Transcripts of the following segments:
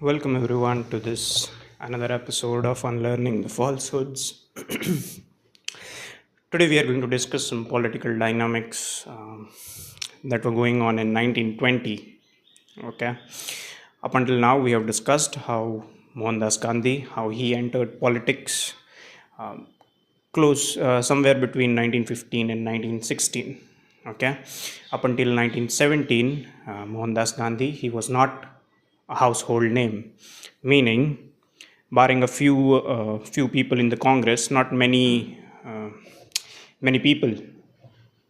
Welcome everyone to this another episode of Unlearning the Falsehoods. Today we are going to discuss some political dynamics that were going on in 1920. Okay, up until now we have discussed how Mohandas Gandhi, how he entered politics, um, close somewhere between 1915 and 1916. Okay, up until 1917, Mohandas Gandhi, he was not a household name, meaning barring a few people in the Congress, not many people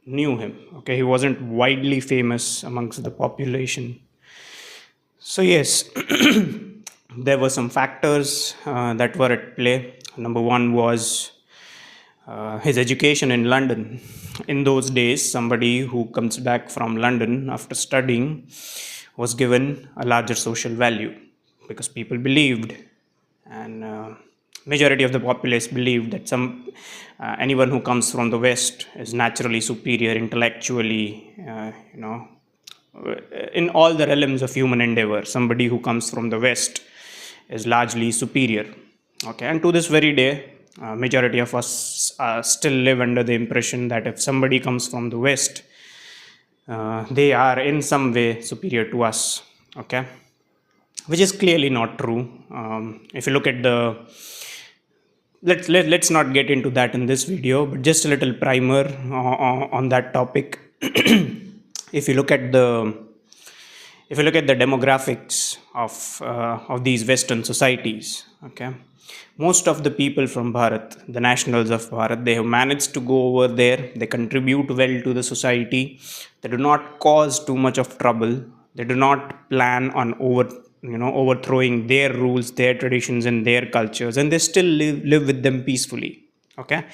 knew him. Okay, he wasn't widely famous amongst the population. So yes, there were some factors that were at play. Number one was his education in London. In those days, somebody who comes back from London after studying was given a larger social value because people believed, and majority of the populace believed that anyone who comes from the West is naturally superior intellectually, in all the realms of human endeavor. Somebody who comes from the West is largely superior. Okay, and to this very day, majority of us still live under the impression that if somebody comes from the West, they are in some way superior to us. Okay, which is clearly not true. If you look at the let's not get into that in this video, but just a little primer on that topic. if you look at the if you look at the demographics of these Western societies, okay, most of the people from Bharat, the nationals of Bharat, they have managed to go over there. They contribute well to the society. They do not cause too much of trouble. They do not plan on overthrowing their rules, their traditions, and their cultures, and they still live with them peacefully. Okay,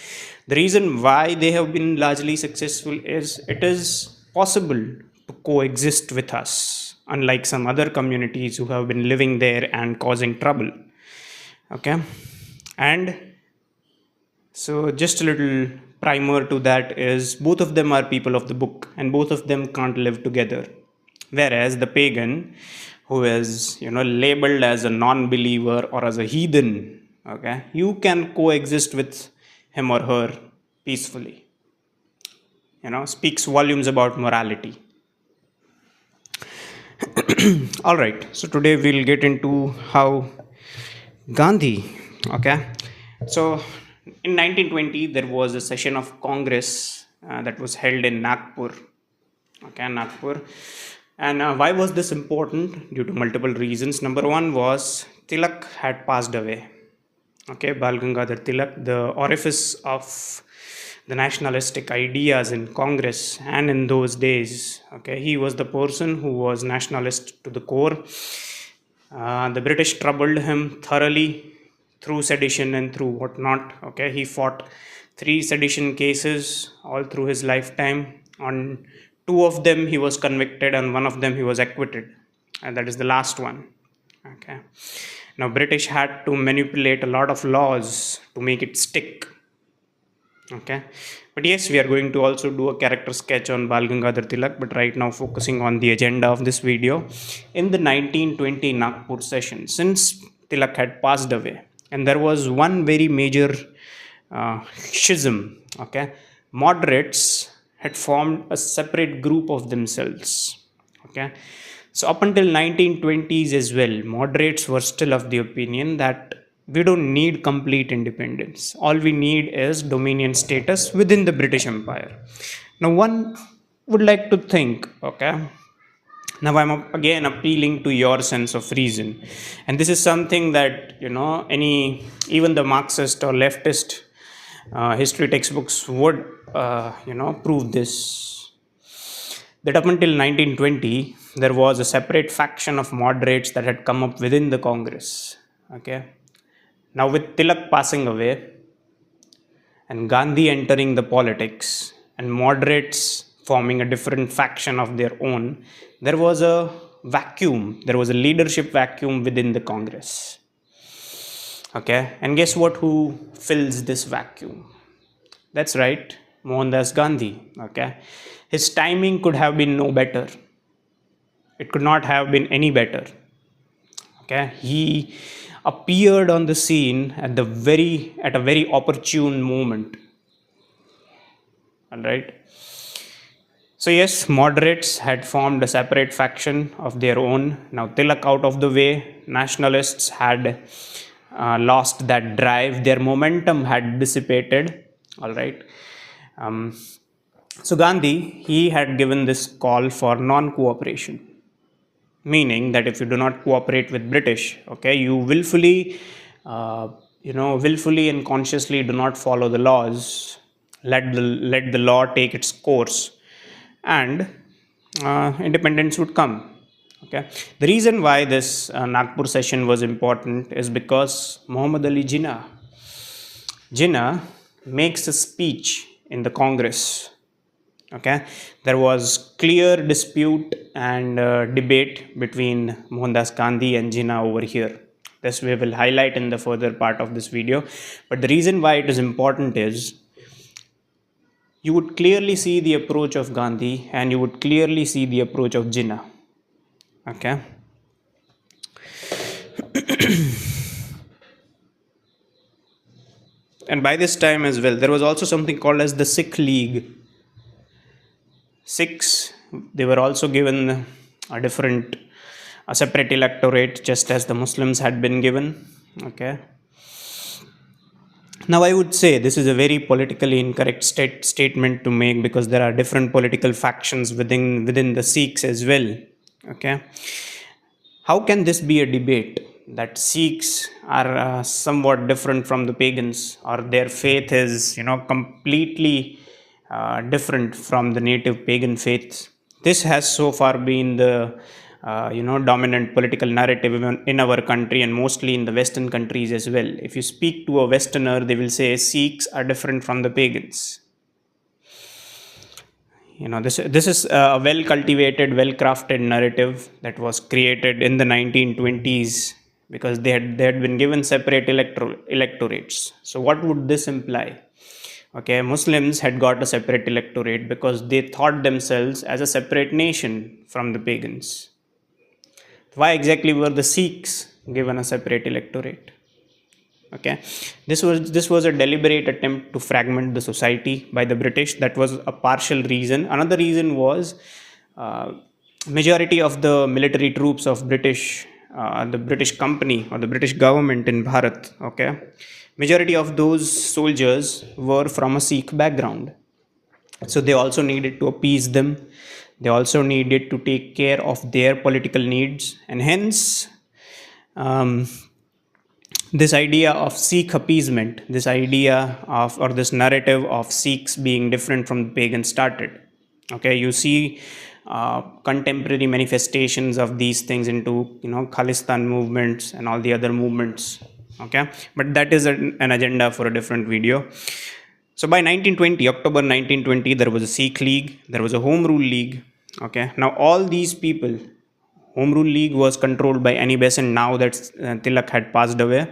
the reason why they have been largely successful is it is possible to coexist with us, unlike some other communities who have been living there and causing trouble. Okay, and so just a little primer to that is both of them are people of the book and both of them can't live together. Whereas the pagan, who is labeled as a non-believer or as a heathen, okay, you can coexist with him or her peacefully. Speaks volumes about morality. All right, so today we'll get into how Gandhi, okay. So in 1920, there was a session of Congress that was held in Nagpur, okay, Nagpur. And why was this important? Due to multiple reasons. Number one was Tilak had passed away. Okay, Bal Gangadhar Tilak, the orifice of the nationalistic ideas in Congress and in those days. Okay, he was the person who was nationalist to the core. The British troubled him thoroughly through sedition and through whatnot. Okay, he fought 3 sedition cases all through his lifetime. On 2 of them he was convicted, and 1 of them he was acquitted, and that is the last one. Okay, now British had to manipulate a lot of laws to make it stick. Okay, but yes, we are going to also do a character sketch on Bal Gangadhar Tilak, but right now focusing on the agenda of this video. In the 1920 Nagpur session, since Tilak had passed away, and there was one very major schism. Okay, moderates had formed a separate group of themselves. Okay, so up until 1920s as well, moderates were still of the opinion that we don't need complete independence. All we need is dominion status within the British Empire. Now, one would like to think, okay, now I'm again appealing to your sense of reason. And this is something that, even the Marxist or leftist history textbooks would, prove this. That up until 1920, there was a separate faction of moderates that had come up within the Congress. Okay, now, with Tilak passing away and Gandhi entering the politics and moderates forming a different faction of their own, there was a vacuum. There was a leadership vacuum within the Congress. Okay, and guess what? Who fills this vacuum? That's right, Mohandas Gandhi. Okay, his timing could have been no better. It could not have been any better. Okay, he appeared on the scene at a very opportune moment. All right. So yes, moderates had formed a separate faction of their own. Now Tilak out of the way, nationalists had lost that drive. Their momentum had dissipated. All right. Um, so Gandhi, he had given this call for non-cooperation, meaning that if you do not cooperate with British, okay, you willfully, willfully and consciously do not follow the laws. Let the law take its course, and independence would come. Okay, the reason why this Nagpur session was important is because Muhammad Ali Jinnah makes a speech in the Congress. Okay, there was clear dispute and debate between Mohandas Gandhi and Jinnah over here. This we will highlight in the further part of this video. But the reason why it is important is you would clearly see the approach of Gandhi and you would clearly see the approach of Jinnah. Okay. And by this time as well, there was also something called as the Sikh League. Sikhs, they were also given a separate electorate, just as the Muslims had been given. Okay. Now, I would say this is a very politically incorrect statement to make, because there are different political factions within the Sikhs as well. Okay. How can this be a debate that Sikhs are somewhat different from the pagans, or their faith is, completely different from the native pagan faiths? This has so far been the dominant political narrative in our country, and mostly in the Western countries as well. If you speak to a Westerner, they will say Sikhs are different from the pagans. This is a well cultivated, well crafted narrative that was created in the 1920s, because they had been given separate electorates. So what would this imply? Okay, Muslims had got a separate electorate because they thought themselves as a separate nation from the pagans. Why exactly were the Sikhs given a separate electorate? Okay, this was a deliberate attempt to fragment the society by the British. That was a partial reason. Another reason was uh, majority of the military troops of the British company or the British government in Bharat. Okay, majority of those soldiers were from a Sikh background, so they also needed to appease them. They also needed to take care of their political needs, and hence um, this idea of Sikh appeasement, this idea of, or this narrative of Sikhs being different from the pagans started. Okay, you see contemporary manifestations of these things into Khalistan movements and all the other movements. Okay, but that is an agenda for a different video. So by 1920, October 1920, there was a Sikh League, there was a Home Rule League. Okay, now all these people, Home Rule League was controlled by Annie Besant now that Tilak had passed away,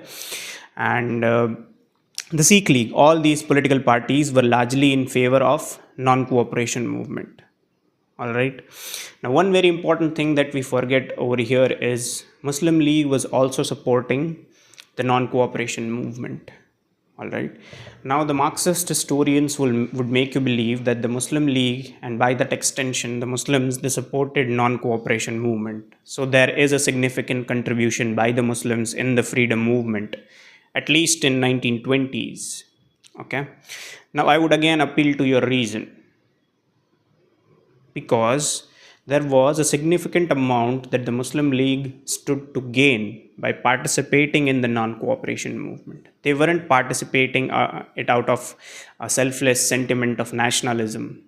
and the Sikh League, all these political parties were largely in favor of non-cooperation movement. All right. Now, one very important thing that we forget over here is Muslim League was also supporting the non-cooperation movement. All right. Now, the Marxist historians would make you believe that the Muslim League, and by that extension, the Muslims, they supported non-cooperation movement. So there is a significant contribution by the Muslims in the freedom movement, at least in 1920s. Okay. Now, I would again appeal to your reason, because there was a significant amount that the Muslim League stood to gain by participating in the non-cooperation movement. They weren't participating it out of a selfless sentiment of nationalism.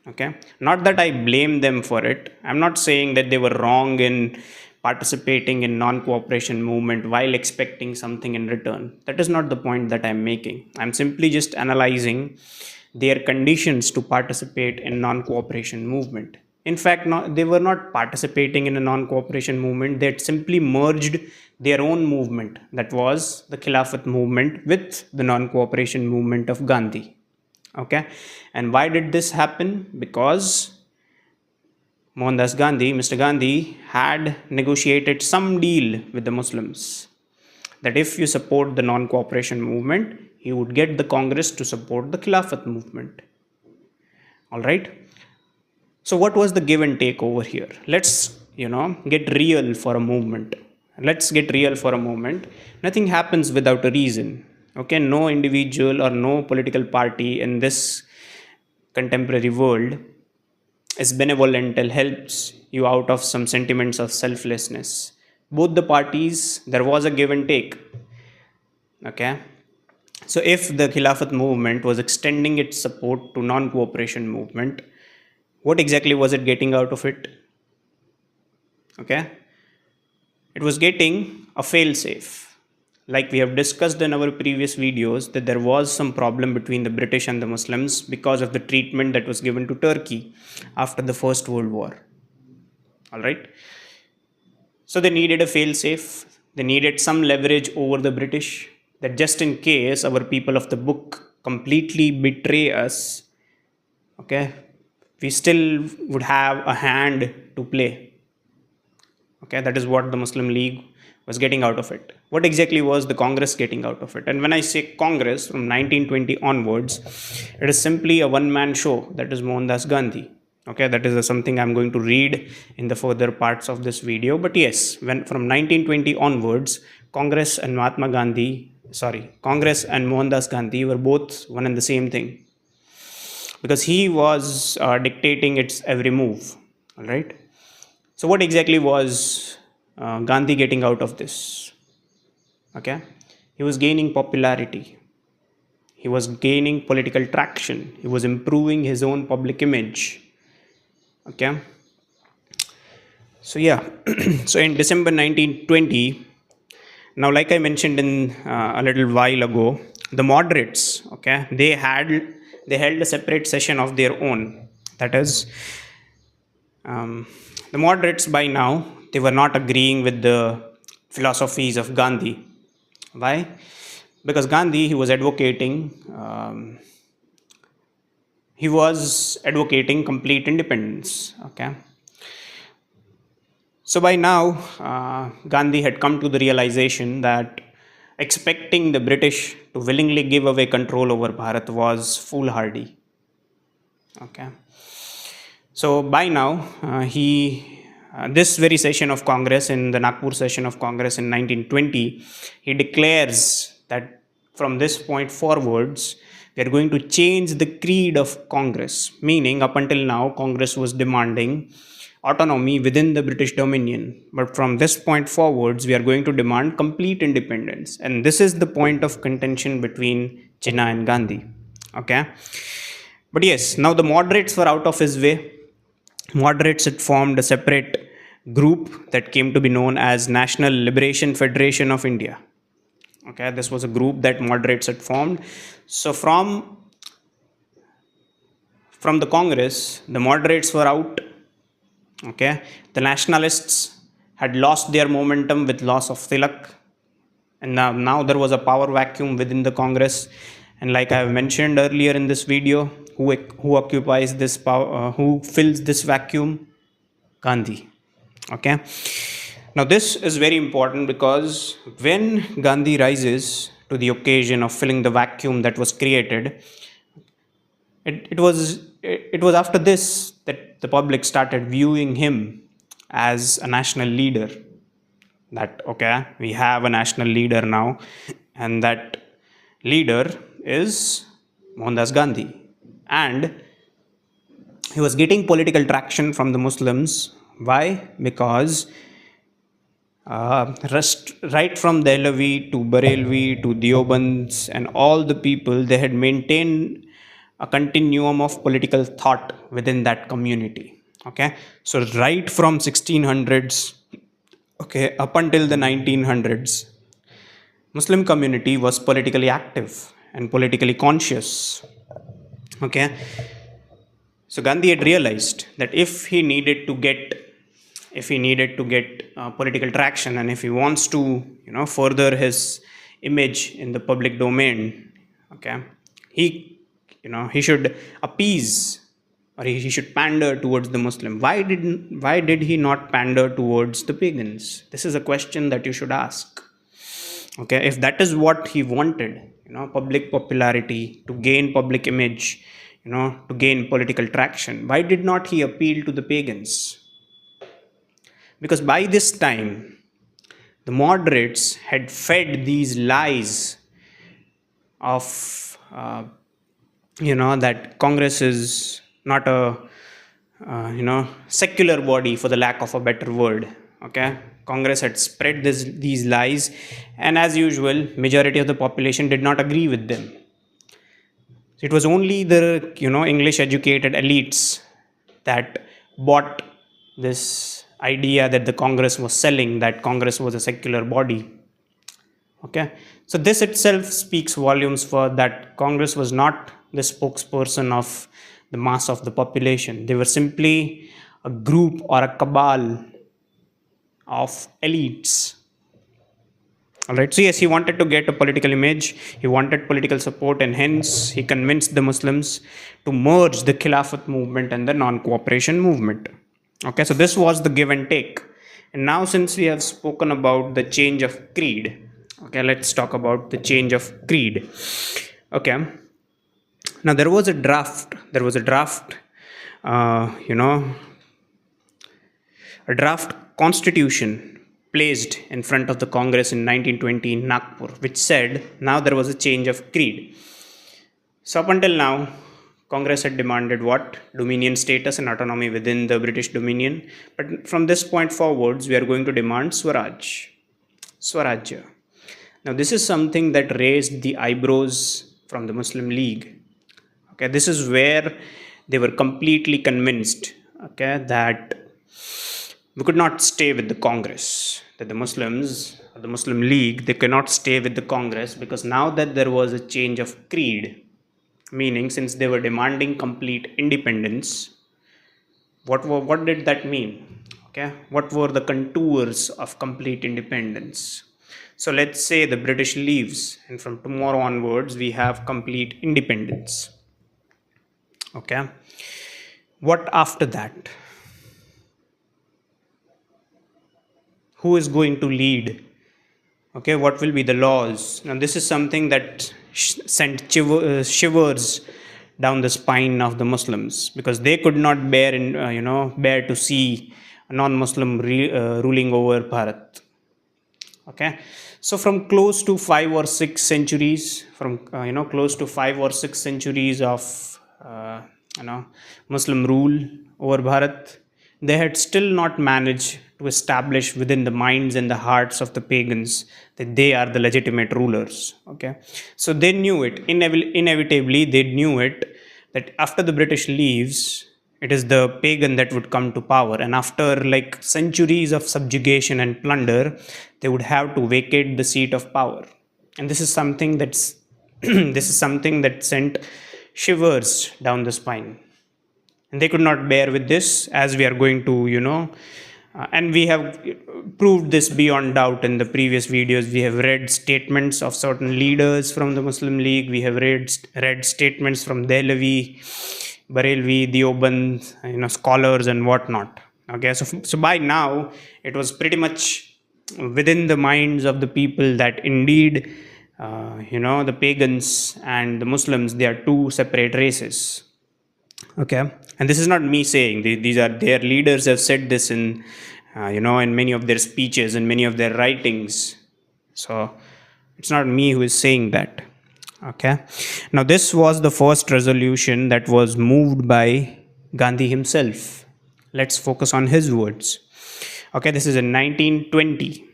Okay, not that I blame them for it. I'm not saying that they were wrong in participating in non-cooperation movement while expecting something in return. That is not the point that I'm making. I'm simply just analyzing their conditions to participate in non-cooperation movement. In fact, they were not participating in a non-cooperation movement. They had simply merged their own movement, that was the Khilafat movement, with the non-cooperation movement of Gandhi. Okay, and why did this happen? Because Mohandas Gandhi, Mr. Gandhi, had negotiated some deal with the Muslims that if you support the non cooperation movement, he would get the Congress to support the Khilafat movement. All right. So, what was the give and take over here? Let's, get real for a moment. Let's get real for a moment. Nothing happens without a reason. Okay, no individual or no political party in this contemporary world is benevolent and helps you out of some sentiments of selflessness. Both the parties, there was a give and take. Okay. So if the Khilafat movement was extending its support to non-cooperation movement, what exactly was it getting out of it? Okay. It was getting a fail-safe. Like we have discussed in our previous videos, that there was some problem between the British and the Muslims because of the treatment that was given to Turkey after the First World War. All right. So they needed a fail-safe. They needed some leverage over the British, that just in case our people of the book completely betray us, okay, we still would have a hand to play. Okay, that is what the Muslim League was getting out of it. What exactly was the Congress getting out of it? And when I say Congress from 1920 onwards, it is simply a one-man show. That is Mohandas Gandhi. Okay, that is something I'm going to read in the further parts of this video. But yes, when from 1920 onwards, Congress and Mohandas Gandhi were both one and the same thing, because he was dictating its every move. All right. So what exactly was Gandhi getting out of this? Okay, he was gaining popularity. He was gaining political traction. He was improving his own public image. Okay. So yeah, so in December 1920, now like I mentioned in a little while ago, the moderates, okay, they held a separate session of their own. That is, the moderates by now, they were not agreeing with the philosophies of Gandhi. Why? Because Gandhi, he was advocating complete independence. Okay. So by now, Gandhi had come to the realization that expecting the British to willingly give away control over Bharat was foolhardy. Okay. So by now, this very session of Congress, in the Nagpur session of Congress in 1920, he declares that from this point forwards, we are going to change the creed of Congress. Meaning, up until now, Congress was demanding autonomy within the British Dominion. But from this point forwards, we are going to demand complete independence. And this is the point of contention between Jinnah and Gandhi. Okay. But yes, now the moderates were out of his way. Moderates had formed a separate group that came to be known as National Liberation Federation of India. Okay, this was a group that moderates had formed. So from the Congress, the moderates were out. Okay, the nationalists had lost their momentum with loss of Tilak, and now there was a power vacuum within the Congress. And like I have mentioned earlier in this video, who occupies this power, who fills this vacuum? Gandhi. Okay. Now this is very important, because when Gandhi rises to the occasion of filling the vacuum that was created, it was after this that the public started viewing him as a national leader. That okay, we have a national leader now, and that leader is Mohandas Gandhi. And he was getting political traction from the Muslims. Why? Because right from Dehlavi to Barelvi to Deoband and all the people, they had maintained a continuum of political thought within that community. Okay, so right from 1600s, okay, up until the 1900s, Muslim community was politically active and politically conscious. Okay, so Gandhi had realized that if he needed to get political traction, and if he wants to further his image in the public domain, okay, he should appease or he should pander towards the Muslim. Why did he not pander towards the pagans? This is a question that you should ask. Okay, if that is what he wanted, public popularity, to gain public image, to gain political traction, why did not he appeal to the pagans? Because by this time, the moderates had fed these lies of that Congress is not a secular body, for the lack of a better word. Okay, Congress had spread these lies, and as usual, majority of the population did not agree with them. It was only the English educated elites that bought this idea that the Congress was selling, that Congress was a secular body. Okay, so this itself speaks volumes for that Congress was not the spokesperson of the mass of the population. They were simply a group or a cabal of elites. All right, so yes, he wanted to get a political image, he wanted political support, and hence he convinced the Muslims to merge the Khilafat movement and the non-cooperation movement. Okay, so this was the give and take. And now, since we have spoken about the change of creed, okay, let's talk about the change of creed. Okay, now there was a draft, a draft constitution placed in front of the Congress in 1920 in Nagpur, which said now there was a change of creed. So up until now, Congress had demanded what? Dominion status and autonomy within the British Dominion. But from this point forwards, we are going to demand Swarajya. Now this is something that raised the eyebrows from the Muslim League. Okay, this is where they were completely convinced, okay, that we could not stay with the Congress, that the Muslims, the Muslim League, they cannot stay with the Congress, because now that there was a change of creed, meaning since they were demanding complete independence, what did that mean? Okay, what were the contours of complete independence? So let's say the British leaves, and from tomorrow onwards we have complete independence. Okay, what after that? Who is going to lead? Okay, what will be the laws? Now this is something that sent shivers down the spine of the Muslims, because they could not bear to see a non-Muslim ruling over Bharat. Okay, so from close to 5 or 6 centuries, of Muslim rule over Bharat, they had still not managed to establish within the minds and the hearts of the pagans that they are the legitimate rulers. Okay, so they knew it, inevitably they knew it, that after the British leaves, it is the pagan that would come to power, and after like centuries of subjugation and plunder, they would have to vacate the seat of power. And this is something that's that sent shivers down the spine, and they could not bear with this, as we are going to and we have proved this beyond doubt in the previous videos. We have read statements of certain leaders from the Muslim League. We have read statements from Dehlavi, Barelvi, Deoband, scholars and whatnot. Okay, so by now it was pretty much within the minds of the people that indeed, the pagans and the Muslims, they are two separate races. Okay, and this is not me saying, these are their leaders have said this in in many of their speeches and many of their writings. So it's not me who is saying that. Okay, now this was the first resolution that was moved by Gandhi himself. Let's focus on his words. Okay, this is in 1920.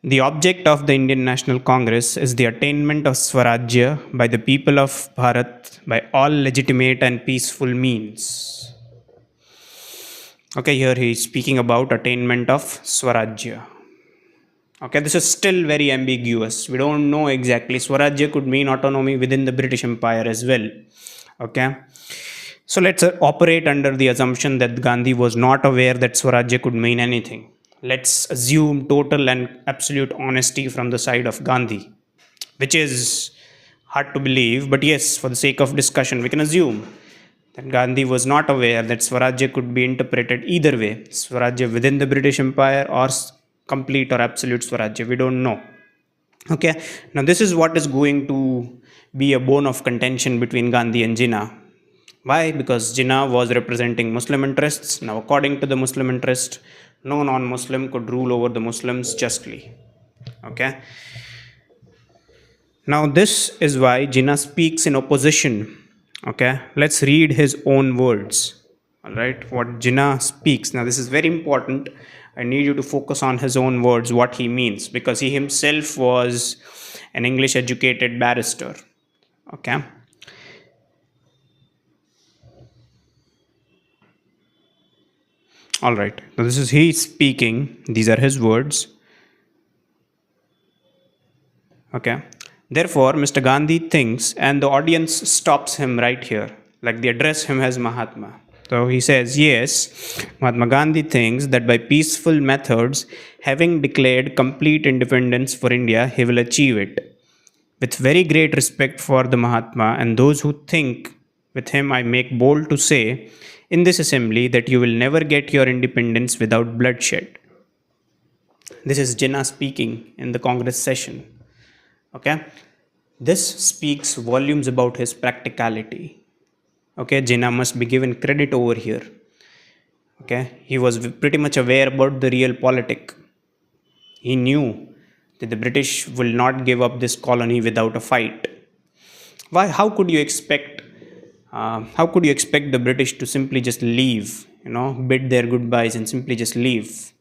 The object of the Indian National Congress is the attainment of Swarajya by the people of Bharat by all legitimate and peaceful means. Okay, here he is speaking about attainment of Swarajya. Okay, this is still very ambiguous. We don't know exactly. Swarajya could mean autonomy within the British Empire as well. Okay, so let's operate under the assumption that Gandhi was not aware that Swarajya could mean anything. Let's assume total and absolute honesty from the side of Gandhi, which is hard to believe, but yes, for the sake of discussion, we can assume That Gandhi was not aware that Swarajya could be interpreted either way, Swarajya within the British Empire or complete or absolute Swarajya. We don't know. Okay, now this is what is going to be a bone of contention between Gandhi and Jinnah. Why? Because Jinnah was representing Muslim interests. Now, according to the Muslim interest, no non Muslim could rule over the Muslims justly. Okay, now this is why Jinnah speaks in opposition. Okay, let's read his own words. All right, what Jinnah speaks. Now, this is very important. I need you to focus on his own words, what he means, because he himself was an English educated barrister. Okay. All right. So this is he speaking. These are his words. Okay. Therefore, Mr. Gandhi thinks, and the audience stops him right here, like they address him as Mahatma. So he says, yes, Mahatma Gandhi thinks that by peaceful methods, having declared complete independence for India, he will achieve it. With very great respect for the Mahatma and those who think with him, I make bold to say in this assembly that you will never get your independence without bloodshed. This is Jinnah speaking in the Congress session. Okay, this speaks volumes about his practicality. Okay, Jinnah must be given credit over here. Okay, he was pretty much aware about the real politic. He knew that the British will not give up this colony without a fight. Why? How could you expect? How could you expect the British to simply just leave? Bid their goodbyes and simply just leave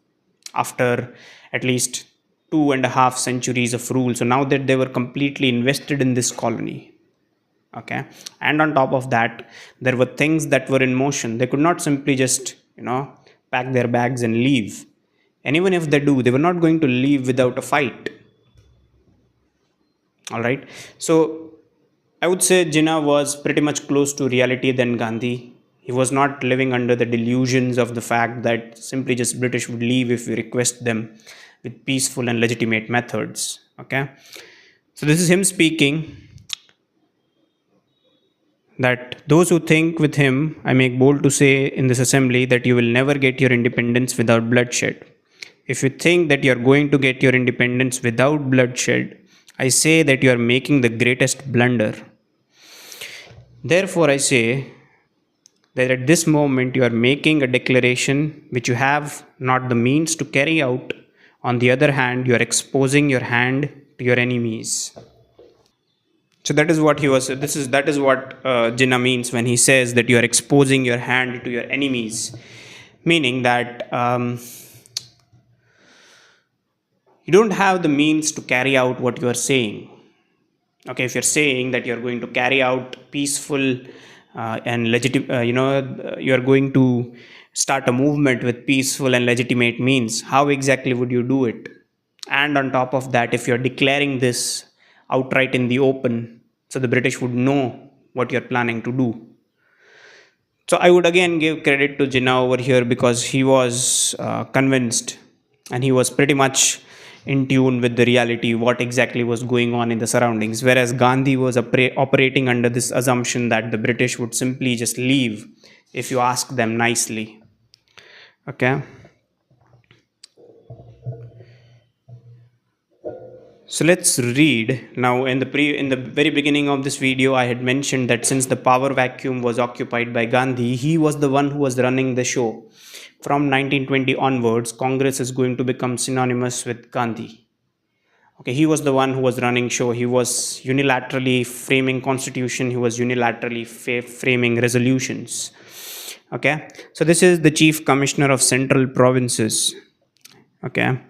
after at least 2.5 centuries of rule. So now that they were completely invested in this colony. Okay, and on top of that, there were things that were in motion. They could not simply just pack their bags and leave. And even if they do, they were not going to leave without a fight. All right, so I would say Jinnah was pretty much close to reality than Gandhi. He was not living under the delusions of the fact that simply just British would leave if we request them with peaceful and legitimate methods. Okay, so this is him speaking, that those who think with him, I make bold to say in this assembly that you will never get your independence without bloodshed. If you think that you are going to get your independence without bloodshed, I say that you are making the greatest blunder. Therefore, I say that at this moment you are making a declaration which you have not the means to carry out. On the other hand, you are exposing your hand to your enemies. So that is what he was. That is what Jinnah means when he says that you are exposing your hand to your enemies, meaning that you don't have the means to carry out what you are saying. Okay, if you're saying that you're going to carry out peaceful and legitimate, you are going to start a movement with peaceful and legitimate means, how exactly would you do it? And on top of that, if you're declaring this outright in the open, so the British would know what you're planning to do. So I would again give credit to Jinnah over here, because he was convinced and he was pretty much in tune with the reality, what exactly was going on in the surroundings. Whereas Gandhi was operating under this assumption that the British would simply just leave if you ask them nicely. Okay. So let's read now. In the very beginning of this video, I had mentioned that since the power vacuum was occupied by Gandhi, he was the one who was running the show. From 1920 onwards, Congress is going to become synonymous with Gandhi. Okay, he was the one who was running show. He was unilaterally framing constitution. He was unilaterally framing resolutions. Okay, so this is the Chief Commissioner of Central Provinces. Okay,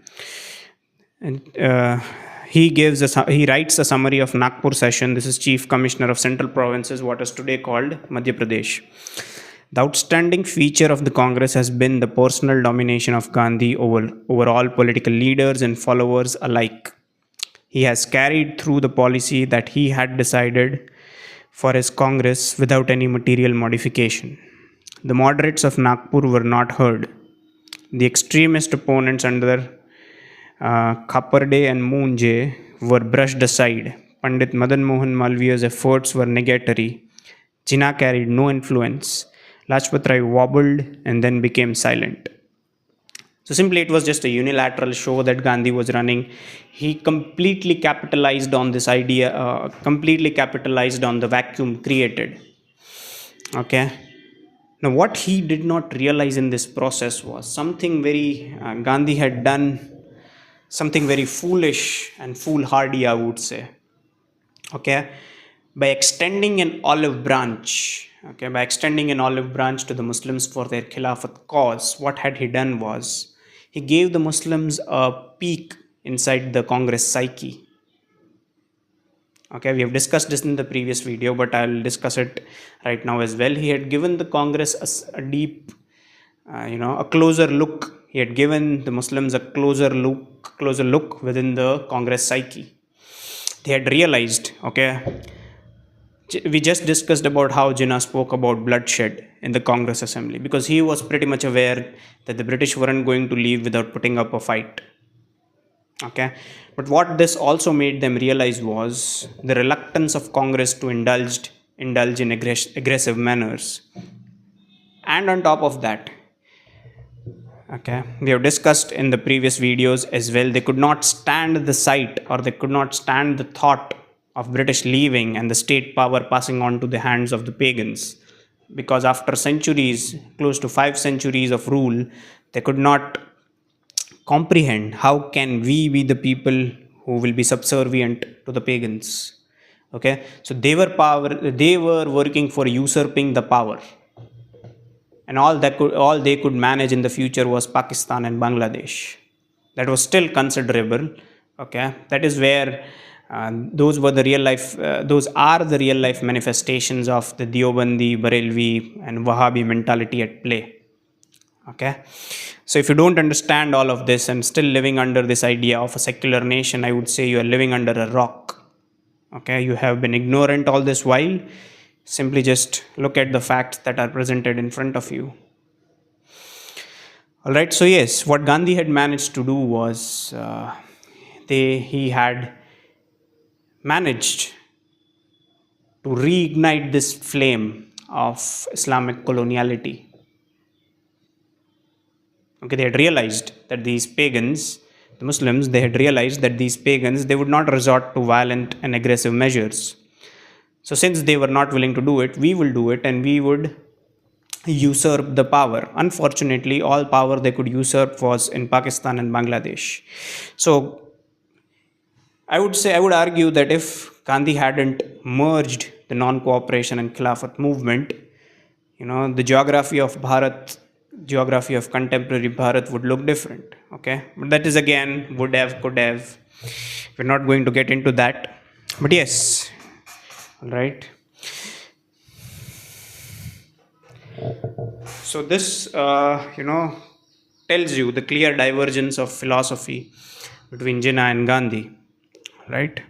and he writes a summary of Nagpur session. This is Chief Commissioner of Central Provinces, what is today called Madhya Pradesh. The outstanding feature of the Congress has been the personal domination of Gandhi over all political leaders and followers alike. He has carried through the policy that he had decided for his Congress without any material modification. The moderates of Nagpur were not heard. The extremist opponents under Khaparde and Munje were brushed aside. Pandit Madan Mohan Malviya's efforts were negatory. Jinnah carried no influence. Lajpat Rai wobbled and then became silent. So simply, it was just a unilateral show that Gandhi was running. He completely capitalized on this idea, completely capitalized on the vacuum created. Okay. Now, what he did not realize in this process was something very Gandhi had done, something very foolish and foolhardy, I would say. Okay, by extending an olive branch. Okay, by extending an olive branch to the Muslims for their Khilafat cause, what had he done was he gave the Muslims a peek inside the Congress psyche. Okay, we have discussed this in the previous video, but I'll discuss it right now as well. He had given the Congress a deep, a closer look. He had given the Muslims a closer look within the Congress psyche. They had realized, okay, we just discussed about how Jinnah spoke about bloodshed in the Congress Assembly because he was pretty much aware that the British weren't going to leave without putting up a fight. Okay, but what this also made them realize was the reluctance of Congress to indulge in aggressive manners. And on top of that, okay, we have discussed in the previous videos as well, they could not stand the sight or they could not stand the thought of British leaving and the state power passing on to the hands of the pagans, because after centuries, close to 5 centuries of rule, they could not comprehend how can we be the people who will be subservient to the pagans. Okay, so they were working for usurping the power, and all they could manage in the future was Pakistan and Bangladesh. That was still considerable. Okay, that is where those are the real life manifestations of the Deobandi, Barelvi, and Wahhabi mentality at play. Okay, so if you don't understand all of this and still living under this idea of a secular nation, I would say you are living under a rock. Okay, you have been ignorant all this while. Simply just look at the facts that are presented in front of you. All right, so yes, what Gandhi had managed to do was he had managed to reignite this flame of Islamic coloniality. Okay, they had realized that these pagans, the Muslims, they had realized that these pagans, they would not resort to violent and aggressive measures. So since they were not willing to do it, we will do it and we would usurp the power. Unfortunately, all power they could usurp was in Pakistan and Bangladesh. So I would argue that if Gandhi hadn't merged the non-cooperation and Khilafat movement, the geography of contemporary Bharat would look different. Okay, but that is again would have, could have. We're not going to get into that. But yes, all right. So this, tells you the clear divergence of philosophy between Jinnah and Gandhi, right?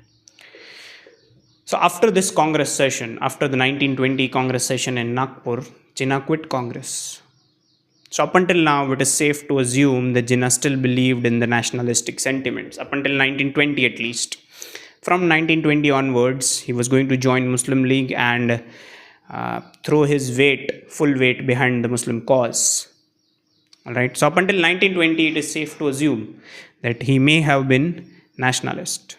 So after this Congress session, after the 1920 Congress session in Nagpur, Jinnah quit Congress. So up until now, it is safe to assume that Jinnah still believed in the nationalistic sentiments, up until 1920 at least. From 1920 onwards, he was going to join Muslim League and throw his full weight behind the Muslim cause. All right. So up until 1920, it is safe to assume that he may have been nationalist.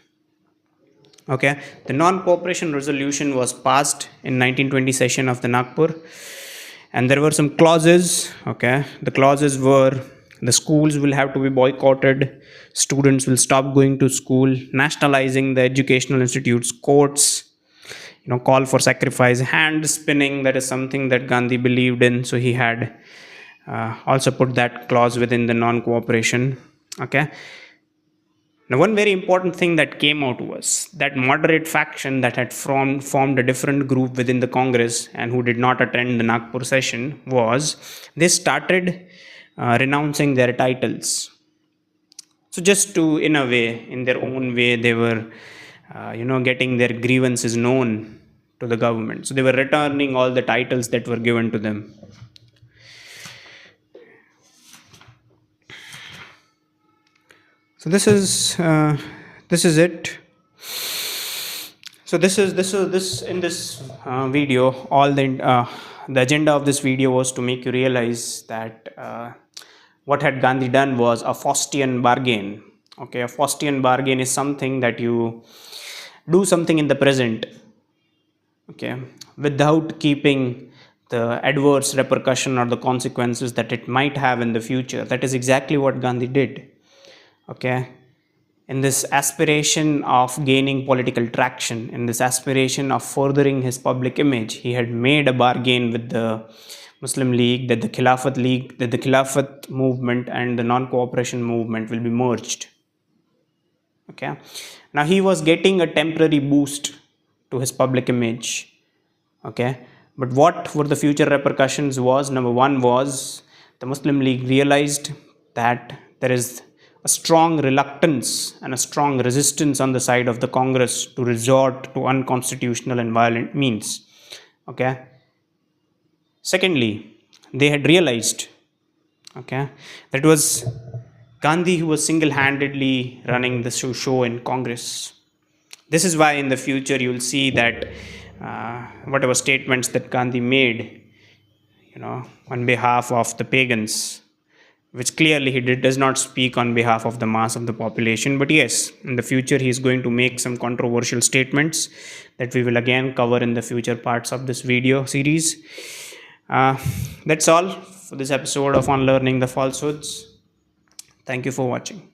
Okay. The non-cooperation resolution was passed in 1920 session of the Nagpur, and there were some clauses. Okay. The clauses were the schools will have to be boycotted, students will stop going to school, nationalizing the educational institutes, courts, call for sacrifice, hand spinning, that is something that Gandhi believed in, so he had also put that clause within the non-cooperation. Okay. Now, one very important thing that came out was that moderate faction that had formed a different group within the Congress and who did not attend the Nagpur session was they started renouncing their titles. So just to, in a way, in their own way, they were, getting their grievances known to the government. So they were returning all the titles that were given to them. So this is it. So this in this video, all the agenda of this video was to make you realize that what had Gandhi done was a Faustian bargain. Okay, a Faustian bargain is something that you do something in the present, okay, without keeping the adverse repercussion or the consequences that it might have in the future. That is exactly what Gandhi did. Okay, in this aspiration of gaining political traction, in this aspiration of furthering his public image, he had made a bargain with the Muslim League that the Khilafat movement and the non-cooperation movement will be merged. Okay, now he was getting a temporary boost to his public image. Okay, but what were the future repercussions? Was number one was the Muslim League realized that there is a strong reluctance and a strong resistance on the side of the Congress to resort to unconstitutional and violent means. Okay, secondly, they had realized, okay, that it was Gandhi who was single-handedly running the show in Congress. This is why in the future you will see that whatever statements that Gandhi made, on behalf of the pagans, which clearly does not speak on behalf of the mass of the population. But yes, in the future he is going to make some controversial statements that we will again cover in the future parts of this video series. That's all for this episode of Unlearning the Falsehoods. Thank you for watching.